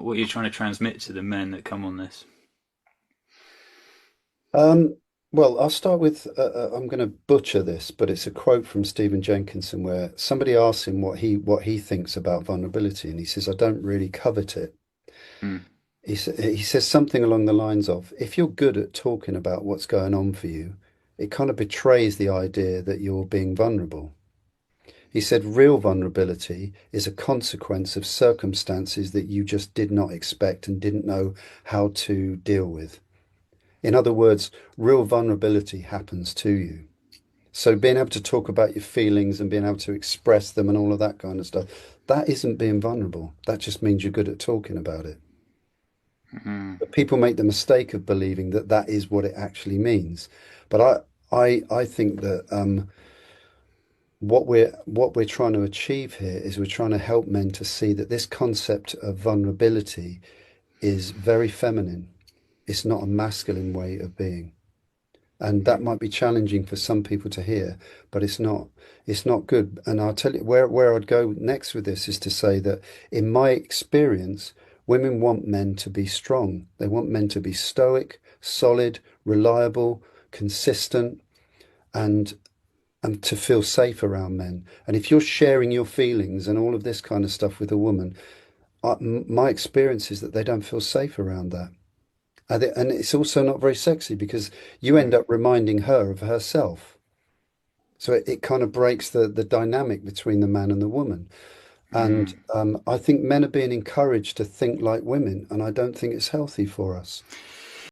what you're trying to transmit to the men that come on this. Um, well, I'll start with I'm going to butcher this, but it's a quote from Stephen Jenkinson where somebody asks him what he thinks about vulnerability, and he says, "I don't really covet it." Mm. He says something along the lines of, "If you're good at talking about what's going on for you, it kind of betrays the idea that you're being vulnerable." He said, "Real vulnerability is a consequence of circumstances that you just did not expect and didn't know how to deal with." In other words, real vulnerability happens to you. So being able to talk about your feelings and being able to express them and all of that kind of stuff, that isn't being vulnerable. That just means you're good at talking about it. Mm. But people make the mistake of believing that that is what it actually means. But I think that what we're trying to achieve here is we're trying to help men to see that this concept of vulnerability is very feminine. It's not a masculine way of being. And that might be challenging for some people to hear, but it's not good. And I'll tell you where I'd go next with this is to say that in my experience, women want men to be strong. They want men to be stoic, solid, reliable, consistent, and and to feel safe around men. And if you're sharing your feelings and all of this kind of stuff with a woman, my experience is that they don't feel safe around that. And it's also not very sexy because you end Mm. up reminding her of herself. So it kind of breaks the dynamic between the man and the woman. And Mm. I think men are being encouraged to think like women, and I don't think it's healthy for us.